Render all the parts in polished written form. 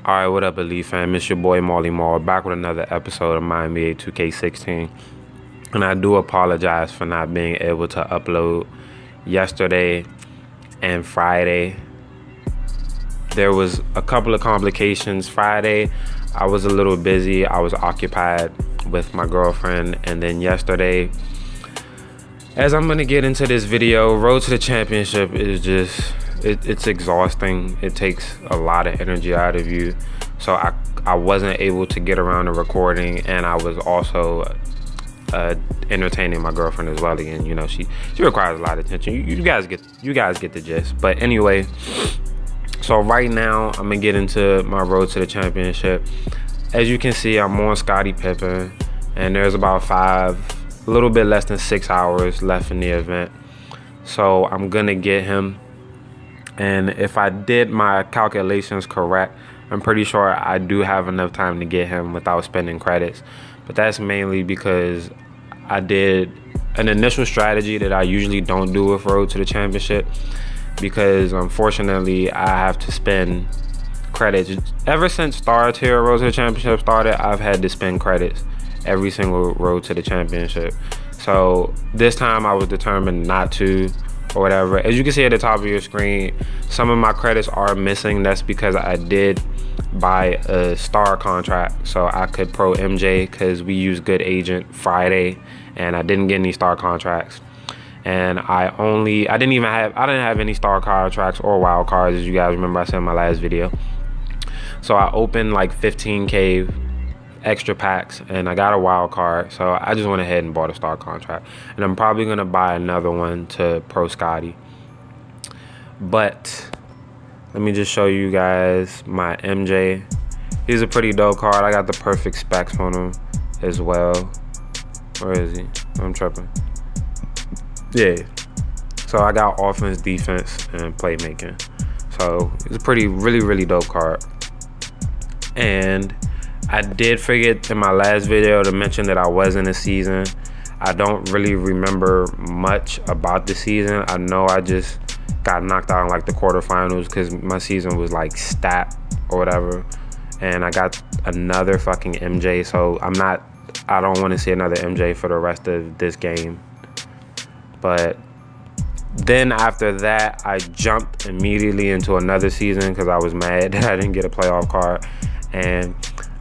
Alright, what up, Elite fam? It's your boy Marley Mall, back with another episode of Mynba2k16. And I do apologize for not being able to upload yesterday and Friday. There was a couple of complications. Friday, I was a little busy. I was occupied with my girlfriend. And then yesterday, as I'm gonna get into this video, Road to the Championship is just... It's exhausting. It takes a lot of energy out of you. So I wasn't able to get around to recording, and I was also entertaining my girlfriend as well. Again, you know, she requires a lot of attention. You guys get the gist. But anyway, so right now I'm gonna get into my Road to the Championship. As you can see, I'm on Scottie Pippen, and there's about a little bit less than 6 hours left in the event. So I'm gonna get him. And if I did my calculations correct, I'm pretty sure I do have enough time to get him without spending credits. But that's mainly because I did an initial strategy that I usually don't do with Road to the Championship, because unfortunately I have to spend credits. Ever since Star Tier Road to the Championship started, I've had to spend credits every single Road to the Championship. So this time I was determined not to, or whatever. As you can see at the top of your screen, some of my credits are missing. That's because I did buy a star contract so I could pro MJ, because we use Good Agent Friday and I didn't get any star contracts. And I didn't have any star contracts or wild cards, as you guys remember I said in my last video. So I opened like 15K extra packs and I got a wild card, so I just went ahead and bought a star contract, and I'm probably gonna buy another one to pro Scotty. But let me just show you guys my MJ. He's a pretty dope card. I got the perfect specs on him as well. Where is he? I'm tripping. Yeah, so I got offense, defense, and playmaking. So it's a really dope card. And I did forget in my last video to mention that I was in a season. I don't really remember much about the season. I know I just got knocked out in like the quarterfinals because my season was like stat or whatever. And I got another fucking MJ, so I don't want to see another MJ for the rest of this game. But then after that, I jumped immediately into another season because I was mad that I didn't get a playoff card. And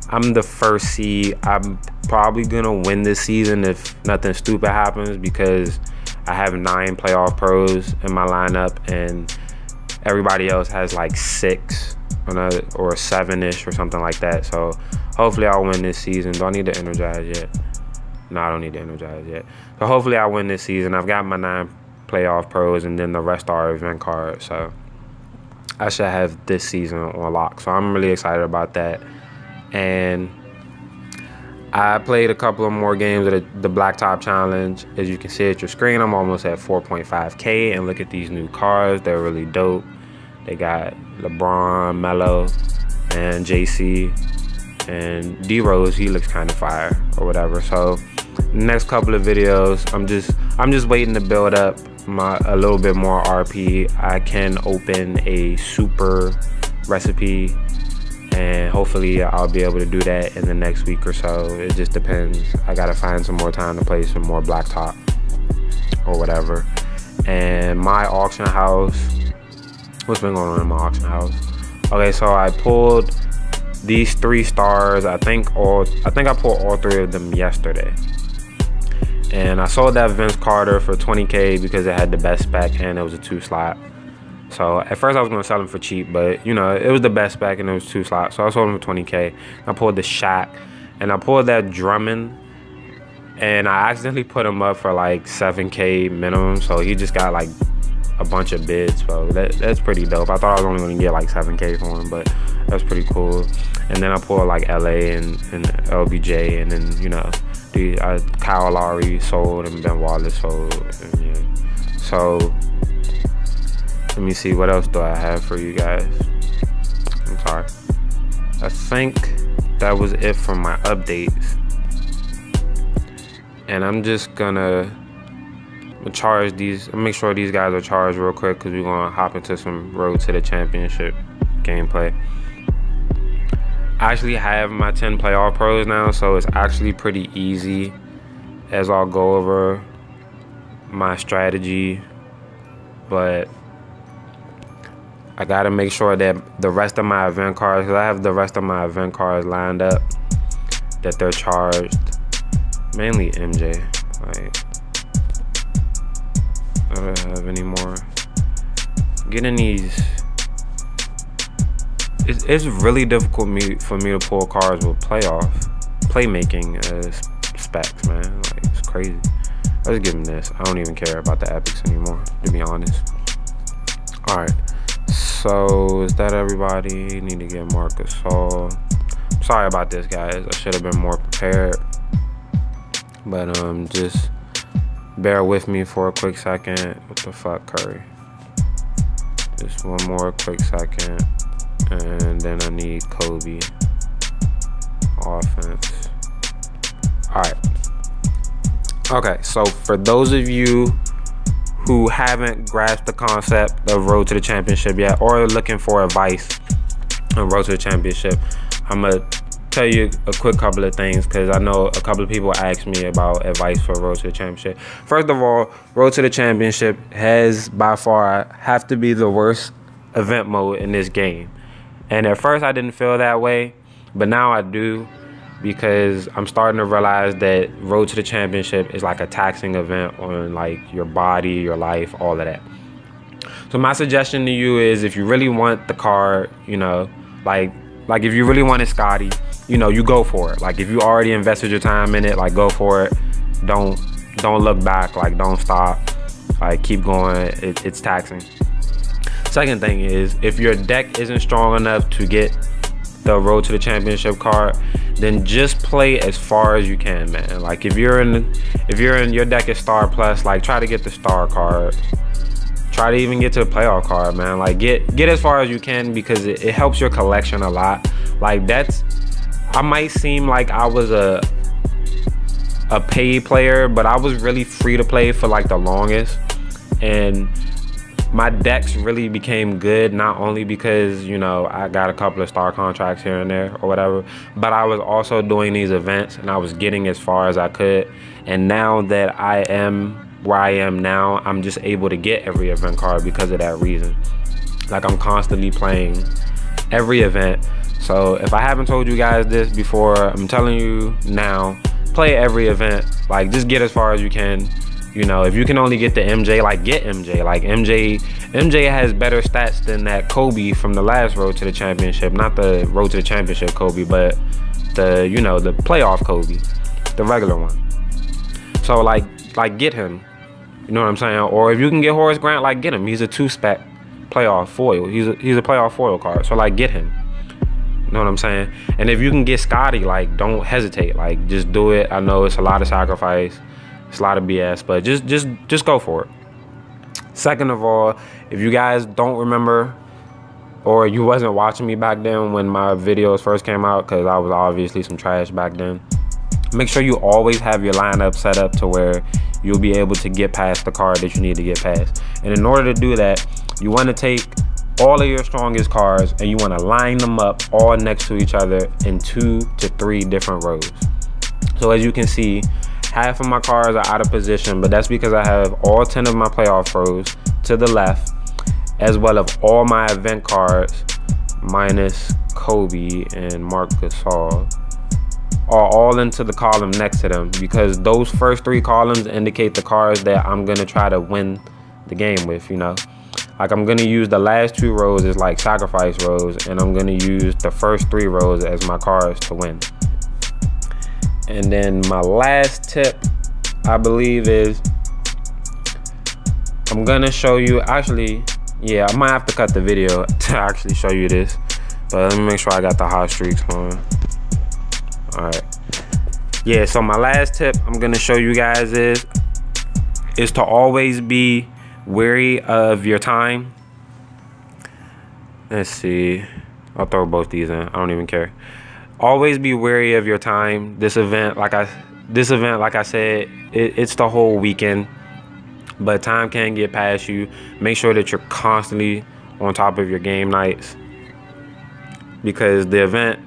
I'm the first seed. I'm probably gonna win this season if nothing stupid happens, because I have 9 playoff pros in my lineup and everybody else has like 6 or 7-ish or something like that. So hopefully I'll win this season. Do I need to energize yet? No, I don't need to energize yet. So hopefully I win this season. I've got my 9 playoff pros, and then the rest are event cards. So I should have this season on lock. So I'm really excited about that. And I played a couple of more games of the Blacktop Challenge. As you can see at your screen, I'm almost at 4.5K, and look at these new cards. They're really dope. They got LeBron, Melo, and JC, and D-Rose. He looks kind of fire or whatever. So next couple of videos, I'm just waiting to build up a little bit more RP. I can open a super recipe, and hopefully I'll be able to do that in the next week or so. It just depends. I gotta find some more time to play some more Blacktop or whatever. And my auction house, what's been going on in my auction house? Okay, so I pulled these 3 stars. I think I pulled all 3 of them yesterday. And I sold that Vince Carter for 20K because it had the best spec and it was a 2-slot. So at first I was gonna sell him for cheap, but you know, it was the best spec and it was 2 slots. So I sold him for 20K. I pulled the Shaq, and I pulled that Drummond, and I accidentally put him up for like 7K minimum. So he just got like a bunch of bids. So that's pretty dope. I thought I was only gonna get like 7K for him, but that's pretty cool. And then I pulled like LA and LBJ, and then you know, Kyle Lowry sold and Ben Wallace sold. And, yeah. So let me see, what else do I have for you guys? I'm sorry. I think that was it for my updates. And I'm just gonna charge these, make sure these guys are charged real quick, because we're gonna hop into some Road to the Championship gameplay. I actually have my 10 playoff pros now, so it's actually pretty easy as I'll go over my strategy, but I gotta make sure that the rest of my event cards, because I have the rest of my event cards lined up, that they're charged. Mainly MJ. Like, I don't have any more. Getting these, it's really difficult for me to pull cards with playmaking specs, man. Like, it's crazy. Let's give him this. I don't even care about the epics anymore, to be honest. All right. So is that everybody? Need to get Marcus Gasol. Sorry about this, guys. I should have been more prepared, but just bear with me for a quick second. What the fuck, Curry? Just one more quick second, and then I need Kobe. Offense. All right. Okay. So for those of you who haven't grasped the concept of Road to the Championship yet, or are looking for advice on Road to the Championship, I'm gonna tell you a quick couple of things, because I know a couple of people asked me about advice for Road to the Championship. First of all, Road to the Championship has by far have to be the worst event mode in this game. And at first I didn't feel that way, but now I do, because I'm starting to realize that Road to the Championship is like a taxing event on like your body, your life, all of that. So my suggestion to you is, if you really want the card, you know, like if you really wanted Scotty, you know, you go for it. Like, if you already invested your time in it, like, go for it. Don't look back. Like, don't stop. Like, keep going. It's taxing. Second thing is, if your deck isn't strong enough to get the Road to the Championship card, then just play as far as you can, man. Like, if you're in your deck is Star Plus, like, try to get the Star card. Try to even get to the playoff card, man. Like, get as far as you can, because it helps your collection a lot. Like, I might seem like I was a paid player, but I was really free to play for like the longest, and my decks really became good, not only because, you know, I got a couple of star contracts here and there or whatever, but I was also doing these events and I was getting as far as I could. And now that I am where I am now, I'm just able to get every event card because of that reason. Like, I'm constantly playing every event. So if I haven't told you guys this before, I'm telling you now, play every event. Like, just get as far as you can. You know, if you can only get the MJ, like, get MJ. Like, MJ has better stats than that Kobe from the last Road to the Championship. Not the Road to the Championship Kobe, but the, you know, the playoff Kobe, the regular one. So like get him. You know what I'm saying? Or if you can get Horace Grant, like, get him. He's a 2-spec playoff foil. He's a playoff foil card. So, like, get him. You know what I'm saying? And if you can get Scotty, like, don't hesitate. Like, just do it. I know it's a lot of sacrifice. It's a lot of BS, but just go for it. Second of all, if you guys don't remember, or you wasn't watching me back then when my videos first came out, because I was obviously some trash back then, make sure you always have your lineup set up to where you'll be able to get past the card that you need to get past. And in order to do that, you want to take all of your strongest cards and you want to line them up all next to each other in 2 to 3 different rows. So as you can see, half of my cards are out of position, but that's because I have all 10 of my playoff rows to the left, as well as all my event cards minus Kobe and Marc Gasol are all into the column next to them, because those first 3 columns indicate the cards that I'm gonna try to win the game with, you know. Like, I'm gonna use the last 2 rows as like sacrifice rows, and I'm gonna use the first 3 rows as my cards to win. And then my last tip, I believe, is I'm gonna show you, actually, yeah, I might have to cut the video to actually show you this, but let me make sure I got the hot streaks on. All right, yeah, so my last tip I'm gonna show you guys is to always be wary of your time. Let's see, I'll throw both these in, I don't even care. Always be wary of your time. This event, like I said, it's the whole weekend, but time can get past you. Make sure that you're constantly on top of your game nights, because the event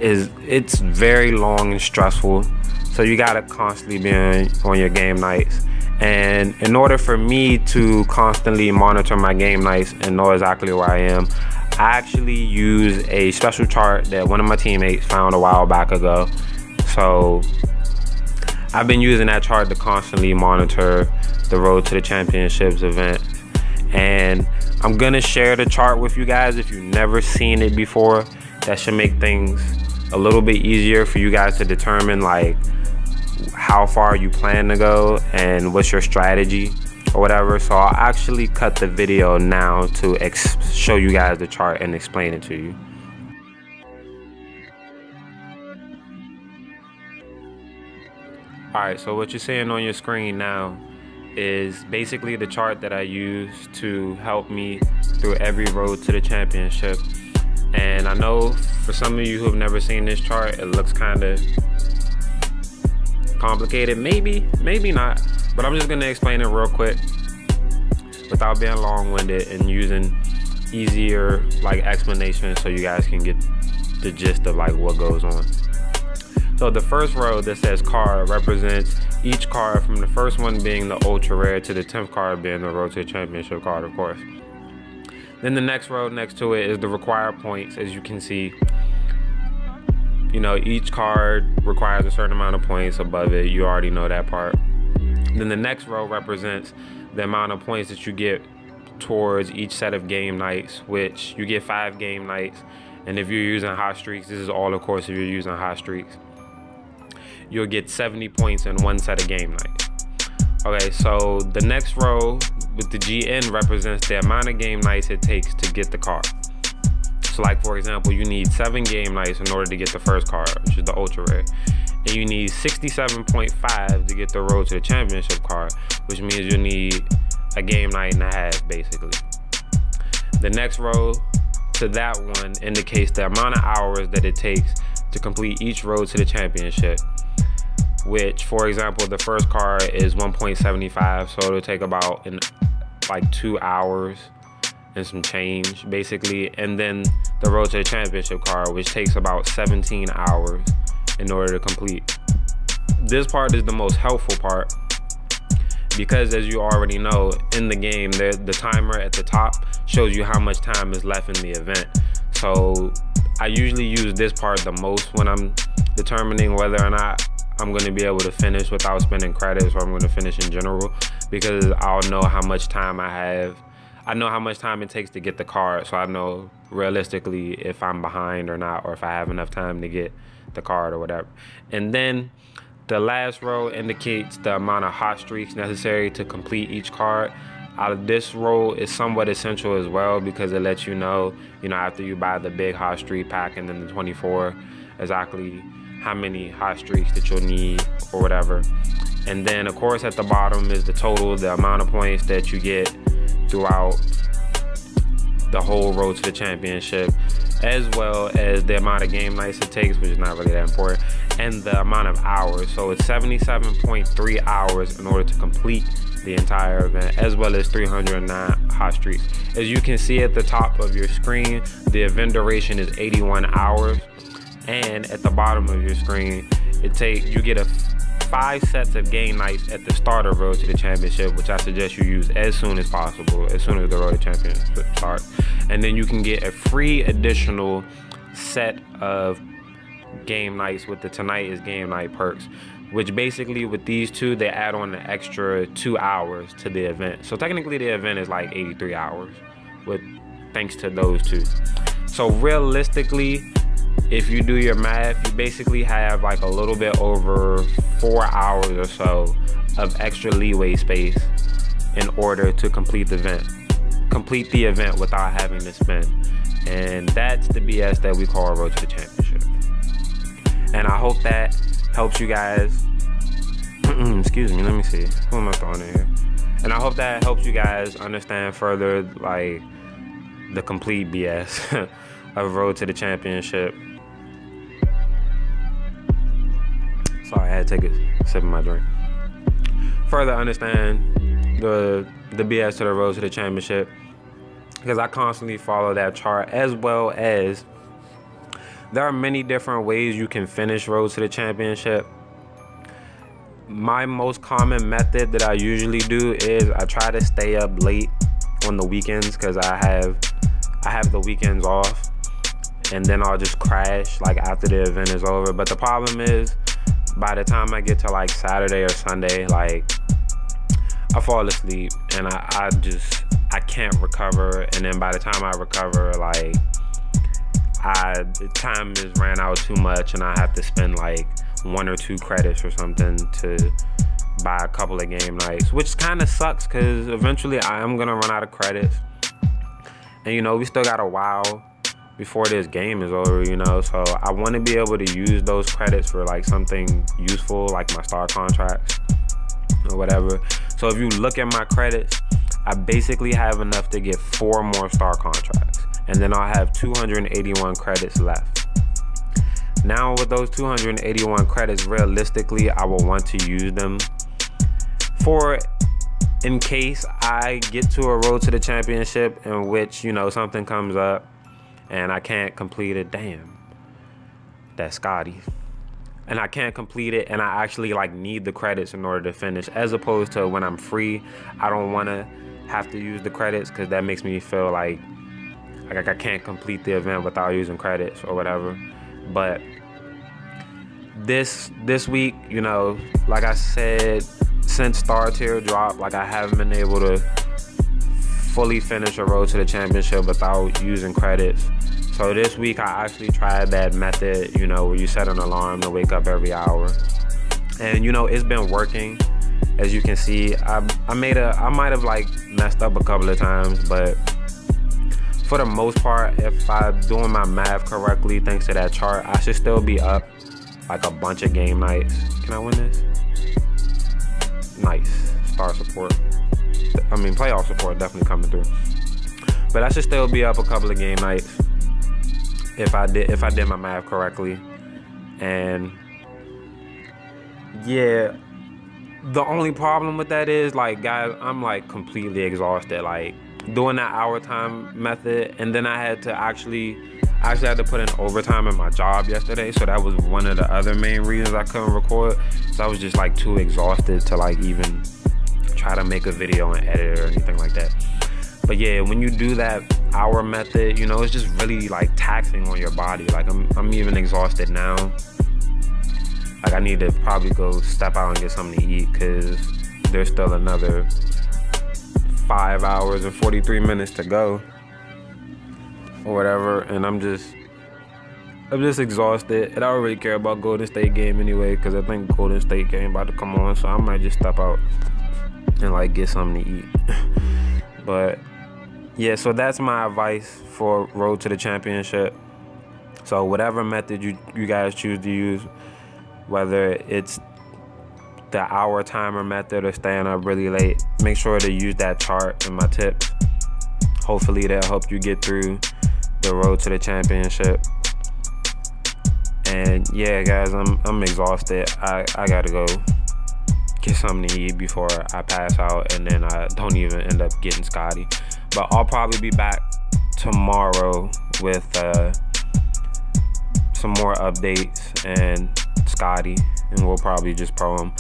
it's very long and stressful. So you gotta constantly be on your game nights. And in order for me to constantly monitor my game nights and know exactly where I am, I actually use a special chart that one of my teammates found a while back ago. So I've been using that chart to constantly monitor the Road to the Championships event. And I'm gonna share the chart with you guys. If you've never seen it before, that should make things a little bit easier for you guys to determine like how far you plan to go and what's your strategy or whatever. So I'll actually cut the video now to show you guys the chart and explain it to you. Alright, so what you're seeing on your screen now is basically the chart that I use to help me through every Road to the Championship. And I know for some of you who have never seen this chart, it looks kind of complicated, maybe not, but I'm just gonna explain it real quick without being long-winded and using easier like explanations so you guys can get the gist of like what goes on. So the first row that says card represents each card, from the first one being the ultra rare to the 10th card being the Road to the Championship card, of course. Then the next row next to it is the required points. As you can see, you know, each card requires a certain amount of points above it. You already know that part. Then the next row represents the amount of points that you get towards each set of game nights, which you get 5 game nights. And if you're using hot streaks, this is all of course if you're using hot streaks, you'll get 70 points in 1 set of game nights. Okay, so the next row with the GN represents the amount of game nights it takes to get the card. So like for example, you need 7 game nights in order to get the first card, which is the ultra rare. And you need 67.5 to get the Road to the Championship card, which means you need a game night and a half basically. The next row to that one indicates the amount of hours that it takes to complete each Road to the Championship, which for example, the first card is 1.75, so it'll take about like 2 hours and some change basically. And then the Road to the Championship card, which takes about 17 hours in order to complete. This part is the most helpful part because, as you already know, in the game the timer at the top shows you how much time is left in the event. So I usually use this part the most when I'm determining whether or not I'm going to be able to finish without spending credits, or I'm going to finish in general, because I'll know how much time I have. I know how much time it takes to get the card, so I know realistically if I'm behind or not, or if I have enough time to get the card or whatever. And then the last row indicates the amount of hot streaks necessary to complete each card. This row is somewhat essential as well because it lets you know, after you buy the big hot streak pack and then the 24, exactly how many hot streaks that you'll need or whatever. And then of course at the bottom is the total, the amount of points that you get throughout the whole Road to the Championship, as well as the amount of game nights it takes, which is not really that important, and the amount of hours. So it's 77.3 hours in order to complete the entire event, as well as 309 hot streaks. As you can see at the top of your screen, the event duration is 81 hours. And at the bottom of your screen, you get 5 sets of game nights at the start of Road to the Championship, which I suggest you use as soon as possible, as soon as the Road to Championship starts. And then you can get a free additional set of game nights with the Tonight is Game Night perks, which basically with these two, they add on an extra 2 hours to the event. So technically the event is like 83 hours thanks to those two. So realistically, if you do your math, you basically have like a little bit over 4 hours or so of extra leeway space in order to complete the event without having to spend. And that's the BS that we call Road to the Championship. And I hope that helps you guys. Excuse me, let me see. Who am I throwing in here? And I hope that helps you guys understand further like the complete BS of Road to the Championship. Sorry, I had to take a sip of my drink. Further understand the BS to the Road to the Championship, because I constantly follow that chart, as well as there are many different ways you can finish Road to the Championship. My most common method that I usually do is I try to stay up late on the weekends, because I have the weekends off, and then I'll just crash like after the event is over. But the problem is, by the time I get to like Saturday or Sunday, like I fall asleep and I can't recover. And then by the time I recover, like the time is ran out too much, and I have to spend like 1 or 2 credits or something to buy a couple of game nights, which kind of sucks, because eventually I am gonna run out of credits. And you know, we still got a while before this game is over, you know, so I want to be able to use those credits for like something useful, like my star contracts or whatever. So if you look at my credits, I basically have enough to get 4 more star contracts, and then I'll have 281 credits left. Now with those 281 credits, realistically, I will want to use them for, in case I get to a Road to the Championship in which, you know, something comes up and I can't complete it. Damn, that's Scotty. And I can't complete it, and I actually like need the credits in order to finish, as opposed to when I'm free, I don't want to have to use the credits, because that makes me feel like I can't complete the event without using credits or whatever. But this week, you know, like I said, since Star Tier dropped, like I haven't been able to fully finish a Road to the Championship without using credits. So this week I actually tried that method, you know, where you set an alarm to wake up every hour, and you know, it's been working. As you can see, I might have like messed up a couple of times, but for the most part, if I'm doing my math correctly, thanks to that chart, I should still be up like a bunch of game nights. Can I win this? Nice. Star support. I mean, playoff support definitely coming through. But I should still be up a couple of game nights if I did my math correctly. And yeah, the only problem with that is, like, guys, I'm like completely exhausted, like doing that hour time method. And then I had to actually had to put in overtime in my job yesterday, so that was one of the other main reasons I couldn't record. So I was just like too exhausted to like even try to make a video and edit it or anything like that. But yeah, when you do that hour method, you know, it's just really like taxing on your body. Like I'm even exhausted now. Like I need to probably go step out and get something to eat, because there's still another 5 hours and 43 minutes to go or whatever, and I'm just exhausted, and I don't really care about Golden State game anyway, because I think Golden State game about to come on, so I might just step out and like get something to eat. But yeah, so that's my advice for Road to the Championship. So whatever method you guys choose to use, whether it's the hour timer method or staying up really late, make sure to use that chart in my tips. Hopefully that'll help you get through the Road to the Championship. And yeah, guys, I'm exhausted. I gotta go get something to eat before I pass out, and then I don't even end up getting Scotty. But I'll probably be back tomorrow with some more updates and Scotty, and we'll probably just pro him.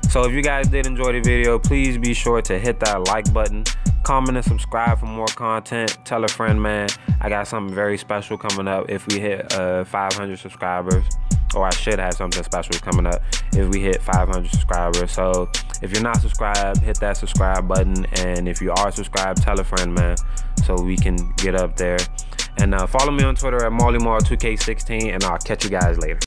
So if you guys did enjoy the video, please be sure to hit that like button, comment and subscribe for more content. Tell a friend, man. I got something very special coming up if we hit 500 subscribers. Or I should have something special coming up if we hit 500 subscribers. So if you're not subscribed, hit that subscribe button. And if you are subscribed, tell a friend, man, so we can get up there. And follow me on Twitter at Mynba2k16, and I'll catch you guys later.